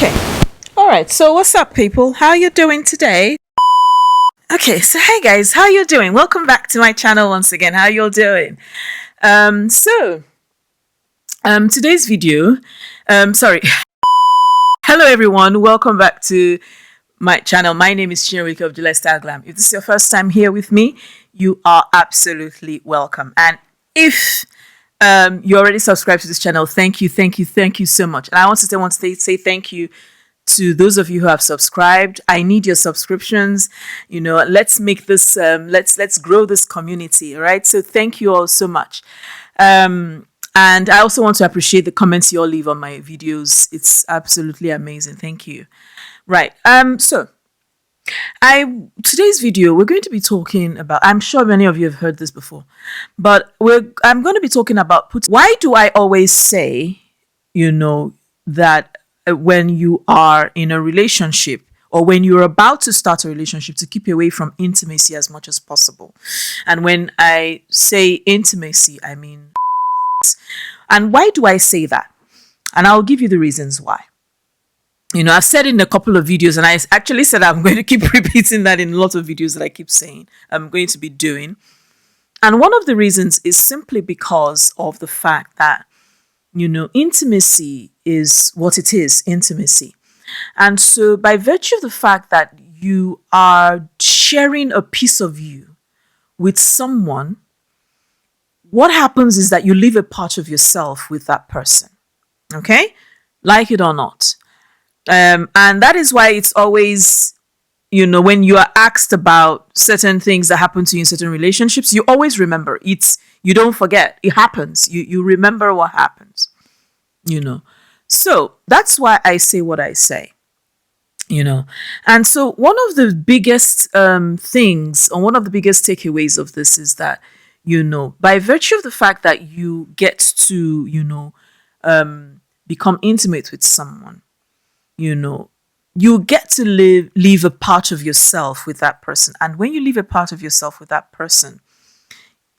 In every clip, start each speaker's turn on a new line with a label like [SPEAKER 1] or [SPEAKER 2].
[SPEAKER 1] Okay. All right. So what's up, people? How you doing today? Okay. So hey guys, how you doing? Welcome back to my channel once again. How you all doing? Today's video. Sorry. Hello everyone. Welcome back to my channel. My name is Chinewike of July Style Glam. If this is your first time here with me, you are absolutely welcome. And if you already subscribed to this channel, thank you so much. And I want to say thank you to those of you who have subscribed. I need your subscriptions. Let's make this let's grow this community. All right. So thank you all so much. And I also want to appreciate the comments you all leave on my videos. It's absolutely amazing. Thank you. Right. Today's video, we're going to be talking about, I'm sure many of you have heard this before, but I'm going to be talking about why do I always say, that when you are in a relationship or when you're about to start a relationship, to keep away from intimacy as much as possible. And when I say intimacy, I mean, and why do I say that? And I'll give you the reasons why. I've said in a couple of videos, and I actually said I'm going to keep repeating that in a lot of videos that I keep saying I'm going to be doing. And one of the reasons is simply because of the fact that, intimacy is what it is, intimacy. And so by virtue of the fact that you are sharing a piece of you with someone, what happens is that you leave a part of yourself with that person. Okay? Like it or not. And that is why it's always, when you are asked about certain things that happen to you in certain relationships, you always remember. You don't forget. It happens. You remember what happens. So that's why I say what I say. And so one of the biggest things, or one of the biggest takeaways of this is that, by virtue of the fact that you get to, become intimate with someone, you get to leave a part of yourself with that person. And when you leave a part of yourself with that person,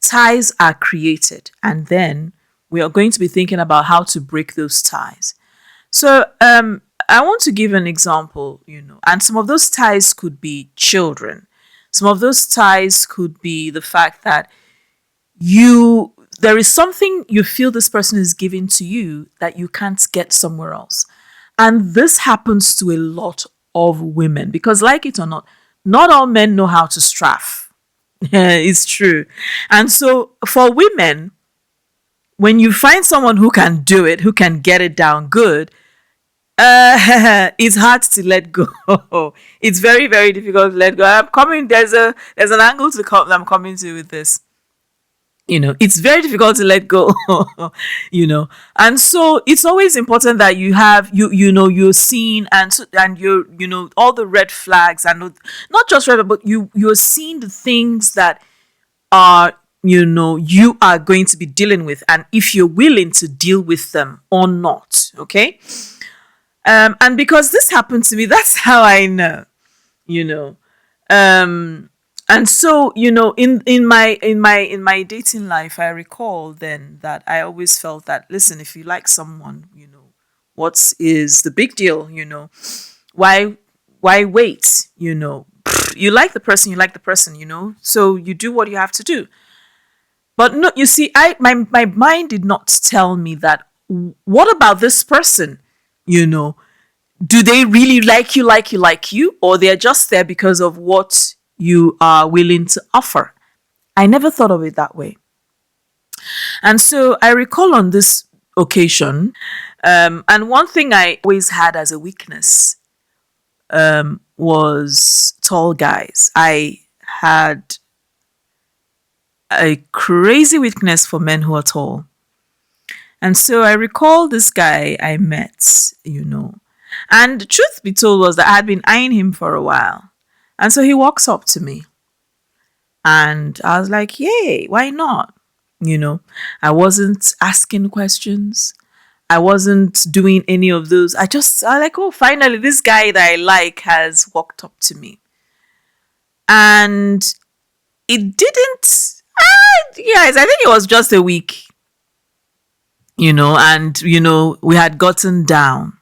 [SPEAKER 1] ties are created. And then we are going to be thinking about how to break those ties. So I want to give an example, and some of those ties could be children. Some of those ties could be the fact that there is something you feel this person is giving to you that you can't get somewhere else. And this happens to a lot of women because, like it or not all men know how to straff. It's true. And so for women, when you find someone who can do it, who can get it down good, it's hard to let go. It's very, very difficult to let go. There's an angle I'm coming to with this. It's very difficult to let go, and so it's always important that you have, you're seen and you're, all the red flags, and not just red, but you're seeing the things that are, you are going to be dealing with, and if you're willing to deal with them or not. Okay. And because this happened to me, that's how I know, and so, in my dating life, I recall then that I always felt that, listen, if you like someone, what is the big deal? Why wait? You like the person, so you do what you have to do. But no, you see, my mind did not tell me that, what about this person? Do they really like you, or they're just there because of what you are willing to offer? I never thought of it that way. And so I recall on this occasion, and one thing I always had as a weakness was tall guys. I had a crazy weakness for men who are tall. And so I recall this guy I met, and the truth be told was that I had been eyeing him for a while. And so he walks up to me and I was like, yay, why not? I wasn't asking questions. I wasn't doing any of those. I was like, oh, finally, this guy that I like has walked up to me. And it didn't, guys, I think it was just a week, and, we had gotten down.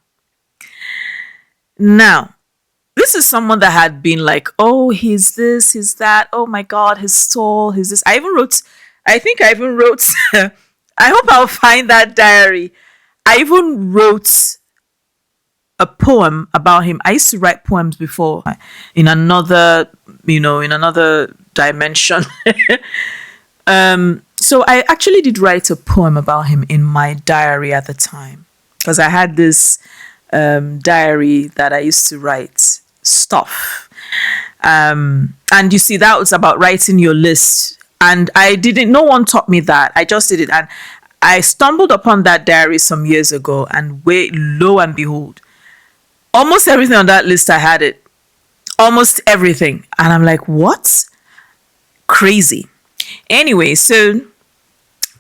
[SPEAKER 1] Now, this is someone that had been like, oh, he's this, he's that. Oh my God, he's tall, he's this. I think I even wrote, I hope I'll find that diary. I even wrote a poem about him. I used to write poems before in another, in another dimension. So I actually did write a poem about him in my diary at the time because I had this diary that I used to write stuff. And you see, that was about writing your list. And I didn't, no one taught me that. I just did it. And I stumbled upon that diary some years ago, and wait, lo and behold, almost everything on that list, I had it. Almost everything. And I'm like, what? Crazy. Anyway, so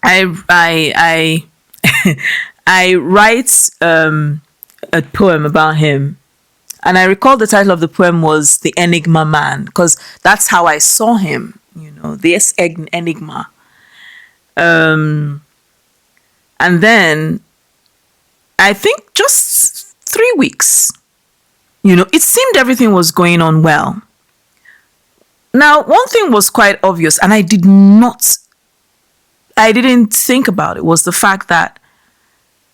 [SPEAKER 1] I I write a poem about him, and I recall the title of the poem was "The Enigma Man" because that's how I saw him. This enigma. And then I think just 3 weeks. It seemed everything was going on well. Now, one thing was quite obvious, and I didn't think about it, was the fact that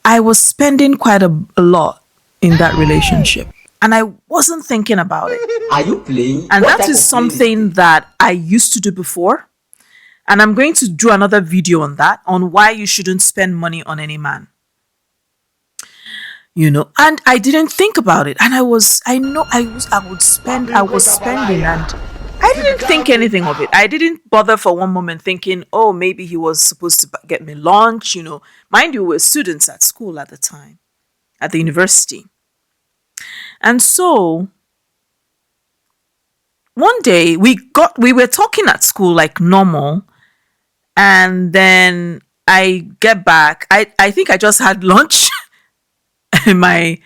[SPEAKER 1] I was spending quite a lot in that relationship. And I wasn't thinking about it.
[SPEAKER 2] Are you playing?
[SPEAKER 1] And
[SPEAKER 2] What
[SPEAKER 1] that
[SPEAKER 2] type
[SPEAKER 1] is
[SPEAKER 2] of play is
[SPEAKER 1] something that I used to do before. And I'm going to do another video on that, on why you shouldn't spend money on any man. And I didn't think about it. And I was spending, and I didn't think anything of it. I didn't bother for one moment thinking, oh, maybe he was supposed to get me lunch. Mind you, we were students at school at the time, at the university. And so one day we were talking at school like normal, and then I get back. I think I just had lunch in my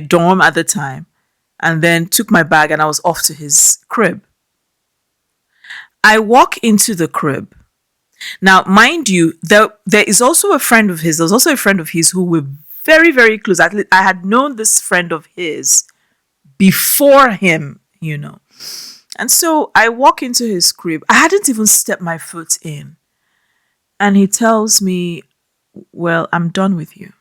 [SPEAKER 1] dorm at the time, and then took my bag and I was off to his crib. I walk into the crib. Now, mind you, there is also a friend of his. There's also a friend of his who were very, very close. At least I had known this friend of his before him. And so I walk into his crib. I hadn't even stepped my foot in. And he tells me, well, I'm done with you.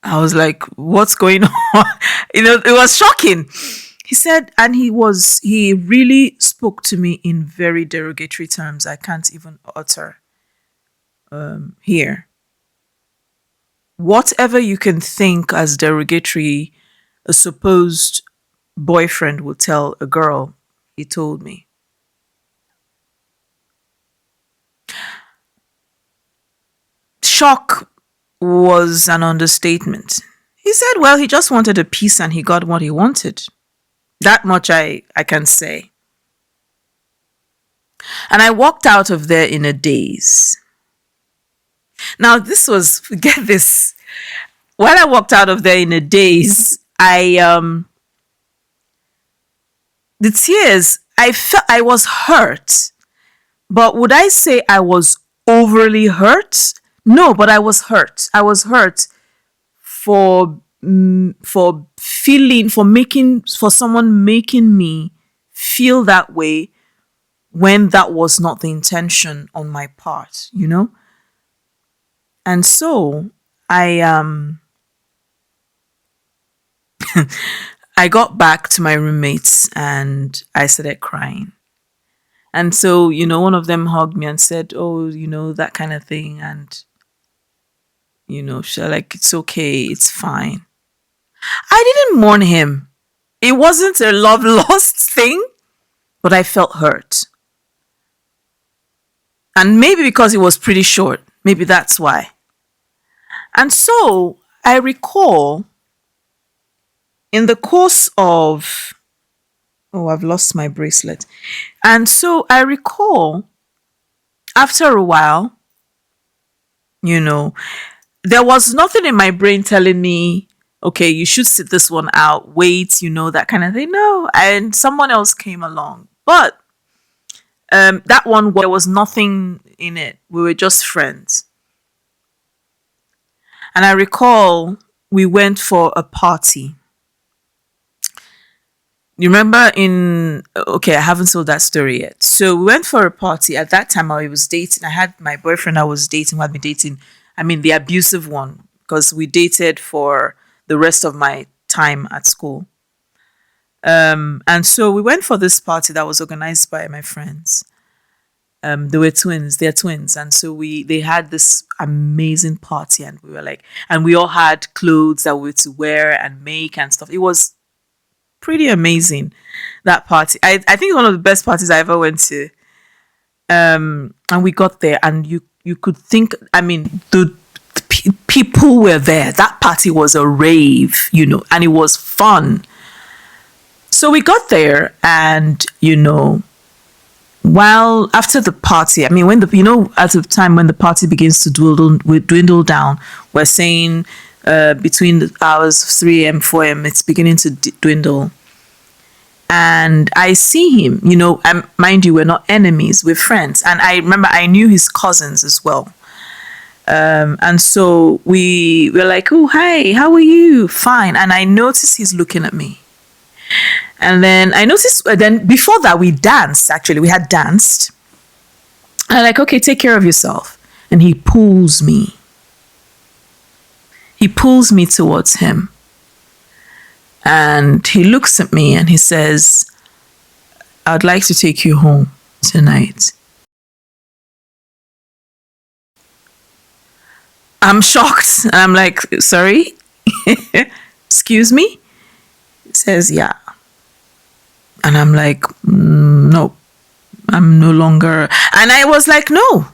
[SPEAKER 1] I was like, what's going on? It was shocking. He said, and he really spoke to me in very derogatory terms. I can't even utter here. Whatever you can think as derogatory, a supposed boyfriend would tell a girl, he told me. Shock was an understatement. He said, well, he just wanted a piece and he got what he wanted. That much I can say. And I walked out of there in a daze. Now, get this. When I walked out of there in a daze, the tears, I was hurt. But would I say I was overly hurt? No, but I was hurt. I was hurt for someone making me feel that way when that was not the intention on my part. And so I got back to my roommates and I started crying. And so, one of them hugged me and said, oh, that kind of thing. And, she's like, it's okay, it's fine. I didn't mourn him. It wasn't a love lost thing, but I felt hurt. And maybe because it was pretty short, maybe that's why. And so I recall in the course of, oh, I've lost my bracelet. And so I recall after a while, there was nothing in my brain telling me, okay, you should sit this one out, wait, that kind of thing. No, and someone else came along. But that one, there was nothing in it. We were just friends. And I recall we went for a party. You remember okay, I haven't told that story yet. So we went for a party. At that time, I was dating. I had my boyfriend I was dating, who had been dating, I mean, the abusive one, because we dated for the rest of my time at school. And so we went for this party that was organized by my friends. They were twins, they're twins. And so they had this amazing party, and we were like, and we all had clothes that we were to wear and make and stuff. It was pretty amazing, that party. I think it's one of the best parties I ever went to. And we got there, and you could think, I mean, the people were there. That party was a rave, and it was fun. So we got there, and while after the party, I mean, when at the time when the party begins to dwindle down, we're saying between the hours of 3 a.m., 4 a.m., it's beginning to dwindle. And I see him, mind you, we're not enemies, we're friends. And I remember I knew his cousins as well. And so we were like, oh, hi, how are you? Fine. And I noticed he's looking at me. And then I noticed, then before that, we danced, actually. We had danced. And I'm like, okay, take care of yourself. And he pulls me. He pulls me towards him. And he looks at me and he says, I'd like to take you home tonight. I'm shocked. And I'm like, sorry? Excuse me? He says, yeah. And I'm like, no, I'm no longer. And I was like, no.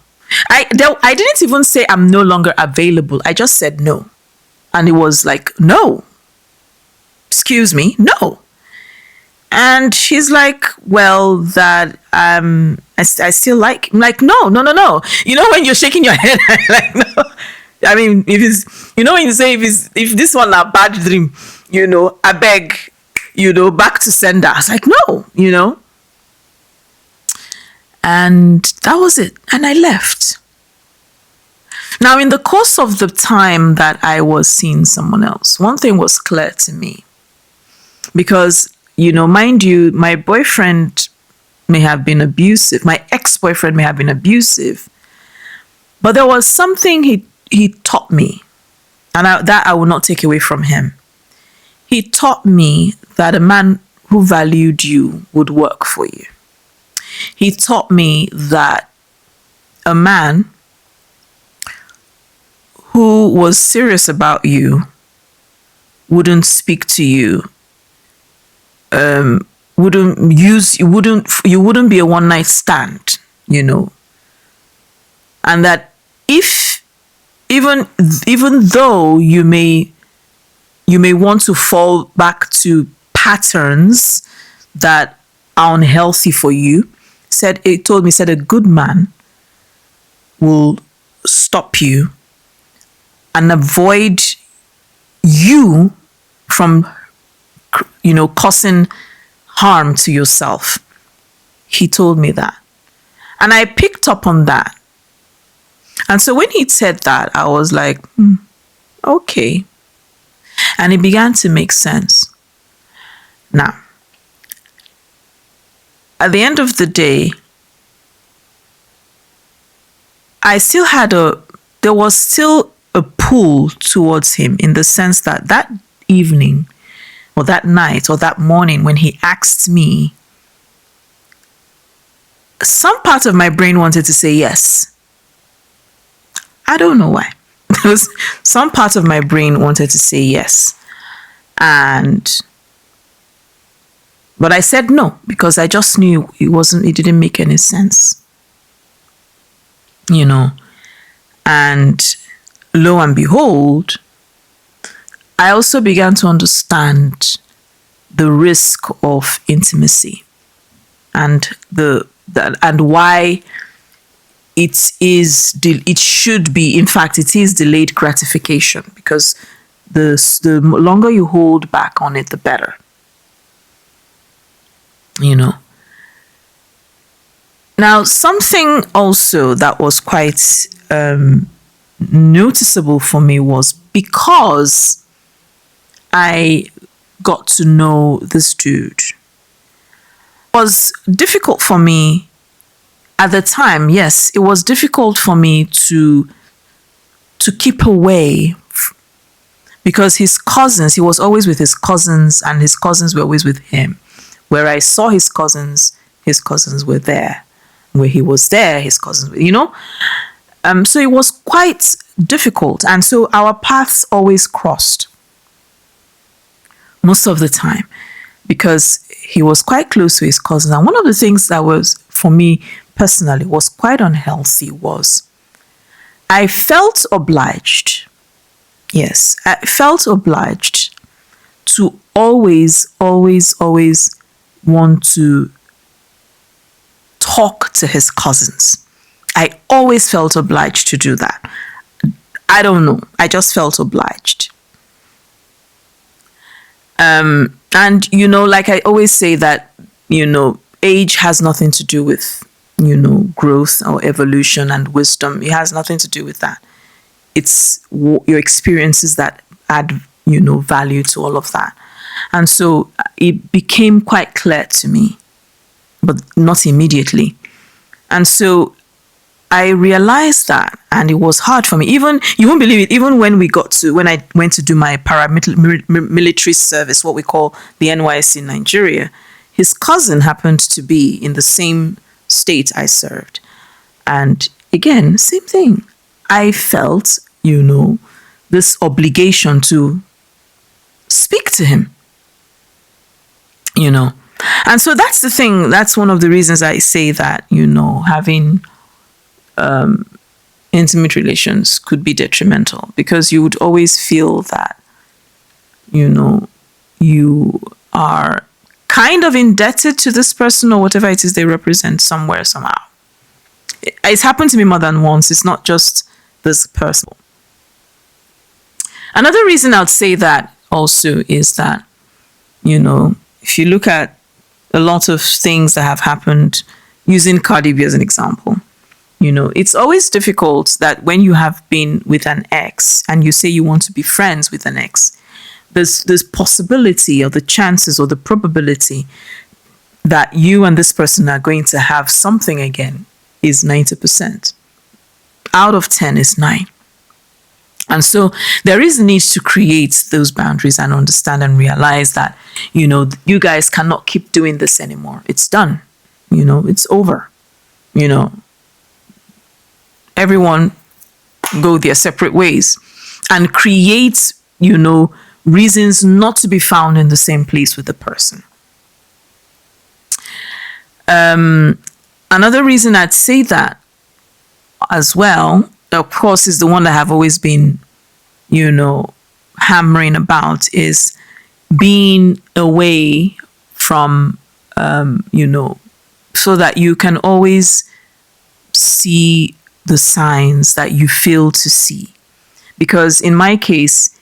[SPEAKER 1] I didn't even say I'm no longer available. I just said no. And it was like, no. Excuse me, no. And she's like, well, that I still like him. Like, no. When you're shaking your head, like, no. I mean, if it's, when you say if this one a bad dream, I beg, back to sender. I was like, no. And that was it. And I left. Now, in the course of the time that I was seeing someone else, one thing was clear to me. Because, mind you, my boyfriend may have been abusive. My ex-boyfriend may have been abusive. But there was something he taught me. And that I will not take away from him. He taught me that a man who valued you would work for you. He taught me that a man who was serious about you wouldn't speak to you, you wouldn't be a one night stand, and that if even though you may want to fall back to patterns that are unhealthy for you, told me a good man will stop you and avoid you from causing harm to yourself. He told me that. And I picked up on that. And so when he said that, I was like, okay. And it began to make sense. Now, at the end of the day, there was still a pull towards him, in the sense that evening or that night or that morning when he asked me, some part of my brain wanted to say yes. I don't know why. Some part of my brain wanted to say yes. But I said no, because I just knew it didn't make any sense. And lo and behold, I also began to understand the risk of intimacy and and why it should be, in fact, it is delayed gratification, because the longer you hold back on it, the better. Now, something also that was quite noticeable for me was because I got to know this dude. It was difficult for me at the time. Yes, it was difficult for me to keep away because his cousins, he was always with his cousins, and his cousins were always with him. Where I saw his cousins were there. Where he was there, his cousins were, so it was quite difficult. And so our paths always crossed most of the time because he was quite close to his cousins. And one of the things that was, for me personally, was quite unhealthy was I felt obliged. Yes, I felt obliged to always, always, always want to talk to his cousins. I always felt obliged to do that. I don't know. I just felt obliged. And, like I always say that, age has nothing to do with, growth or evolution and wisdom. It has nothing to do with that. It's your experiences that add, value to all of that. And so it became quite clear to me, but not immediately. And so I realized that, and it was hard for me. Even, you won't believe it, even when I went to do my paramilitary service, what we call the NYC in Nigeria, his cousin happened to be in the same state I served. And again, same thing. I felt, this obligation to speak to him, And so that's the thing. That's one of the reasons I say that, having intimate relations could be detrimental, because you would always feel that, you are kind of indebted to this person or whatever it is they represent somewhere, somehow. It's happened to me more than once. It's not just this person. Another reason I'd say that also is that, if you look at a lot of things that have happened, using Cardi B as an example, it's always difficult that when you have been with an ex and you say you want to be friends with an ex, there's possibility or the chances or the probability that you and this person are going to have something again is 90%. Out of 10 is 9. And so there is need to create those boundaries and understand and realize that, you guys cannot keep doing this anymore. It's done. It's over. Everyone go their separate ways and create, reasons not to be found in the same place with the person. Another reason I'd say that as well, of course, is the one that I've always been, hammering about, is being away from, so that you can always see the signs that you fail to see. Because in my case,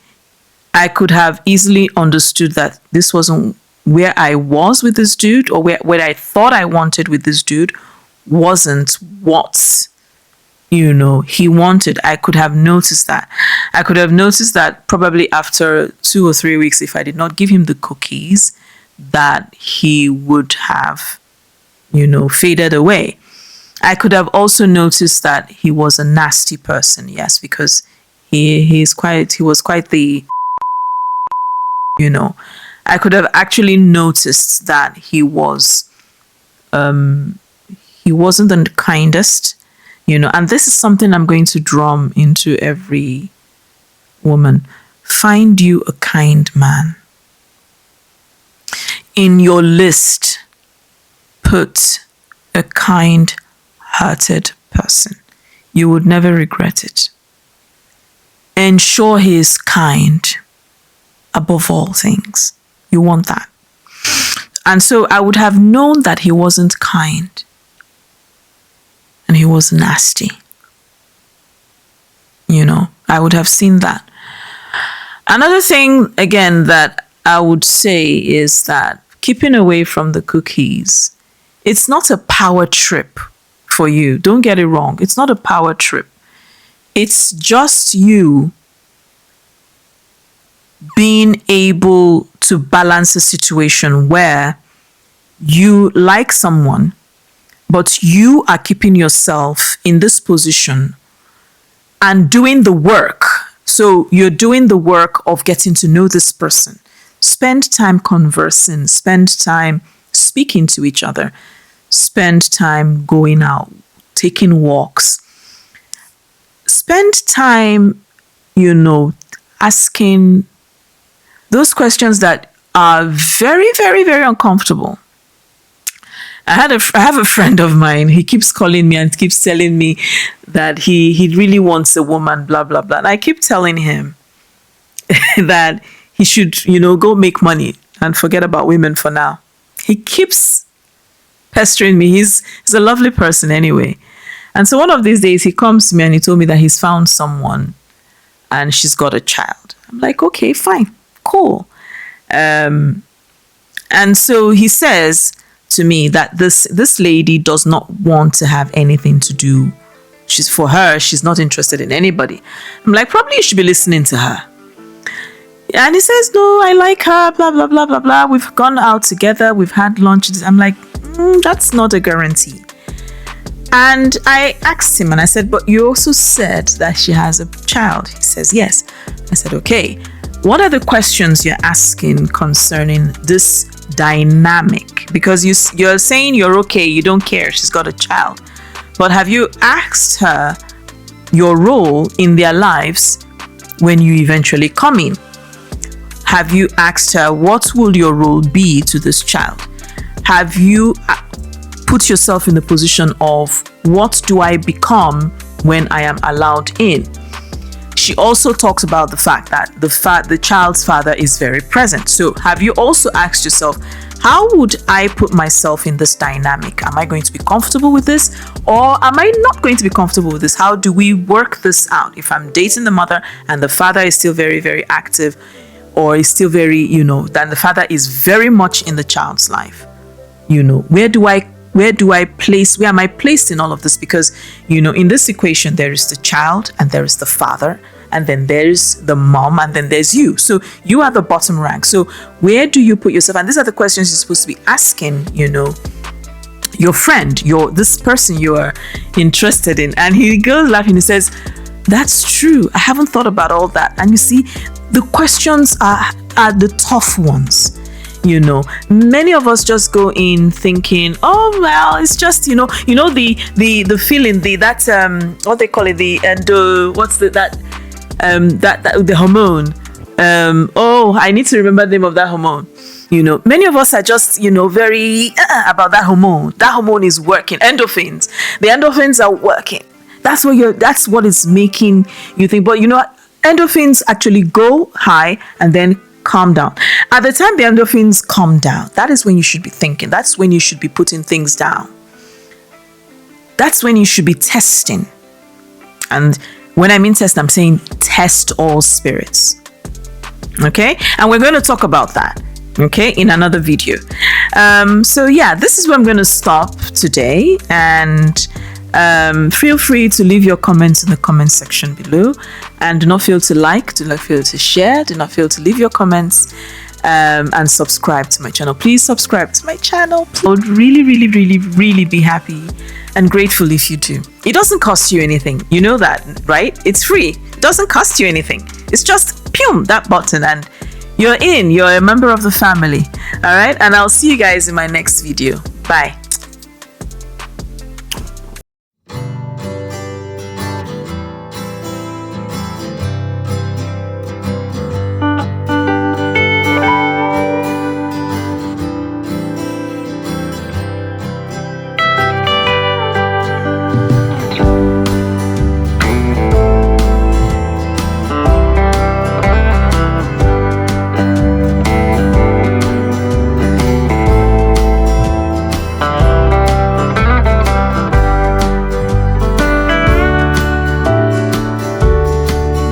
[SPEAKER 1] I could have easily understood that this wasn't where I was with this dude, or where I thought I wanted with this dude wasn't what he wanted. I could have noticed that. I could have noticed that probably after 2 or 3 weeks, if I did not give him the cookies, that he would have, faded away. I could have also noticed that he was a nasty person. Yes, because he was quite the, I could have actually noticed that he wasn't the kindest. And this is something I'm going to drum into every woman. Find you a kind man. In your list, put a kind-hearted person. You would never regret it. Ensure he is kind above all things. You want that. And so I would have known that he wasn't kind. And he was nasty. I would have seen that. Another thing, again, that I would say is that keeping away from the cookies, it's not a power trip for you. Don't get it wrong. It's not a power trip. it's just you being able to balance a situation where you like someone, but you are keeping yourself in this position and doing the work. So you're doing the work of getting to know this person. Spend time conversing, spend time speaking to each other, spend time going out, taking walks, spend time, asking those questions that are very, very, very uncomfortable. I have a friend of mine. He keeps calling me and keeps telling me that he really wants a woman, blah, blah, blah. And I keep telling him that he should, go make money and forget about women for now. He keeps pestering me. He's a lovely person anyway. And so one of these days he comes to me and he told me that he's found someone and she's got a child. I'm like, okay, fine, cool. And so he says to me that this lady does not want to have anything to do. She's not interested in anybody. I'm like, probably you should be listening to her. And he says, no, I like her, blah, blah, blah, blah, blah. We've gone out together. We've had lunch. I'm like, that's not a guarantee. And I asked him and I said, but you also said that she has a child. He says, yes. I said, okay, what are the questions you're asking concerning this dynamic? Because you're saying you're okay, you don't care, she's got a child. But have you asked her your role in their lives when you eventually come in? Have you asked her what will your role be to this child? Have you put yourself in the position of what do I become when I am allowed in? She also talks about the fact that the child's father is very present. So have you also asked yourself, how would I put myself in this dynamic? Am I going to be comfortable with this or am I not going to be comfortable with this? How do we work this out? If I'm dating the mother and the father is still very, very active or is still very, then the father is very much in the child's life. Where am I placed in all of this? Because, in this equation, there is the child and there is the father and then there's the mom and then there's you. So you are the bottom rank. So where do you put yourself? And these are the questions you're supposed to be asking, your friend, this person you are interested in. And he goes laughing. He says, that's true. I haven't thought about all that. And you see, the questions are the tough ones. Many of us just go in thinking, oh well, it's just the feeling, what they call it, the hormone. I need to remember the name of that hormone. Many of us are just very about that hormone. That hormone is working. Endorphins. The endorphins are working. That's what is making you think. But endorphins actually go high and then calm down. At the time the endorphins calm down, that is when you should be thinking. That's when you should be putting things down. That's when you should be testing. And when I mean test, I'm saying test all spirits. Okay? And we're going to talk about that, okay, in another video. So yeah, this is where I'm going to stop today. And feel free to leave your comments in the comment section below, and do not fail to like, do not fail to share, do not fail to leave your comments, and subscribe to my channel. Please subscribe to my channel. I would really, really, really, really be happy and grateful if you do. It doesn't cost you anything. You know that, right? It's free. It doesn't cost you anything. It's just that button and you're a member of the family. All right, and I'll see you guys in my next video. Bye.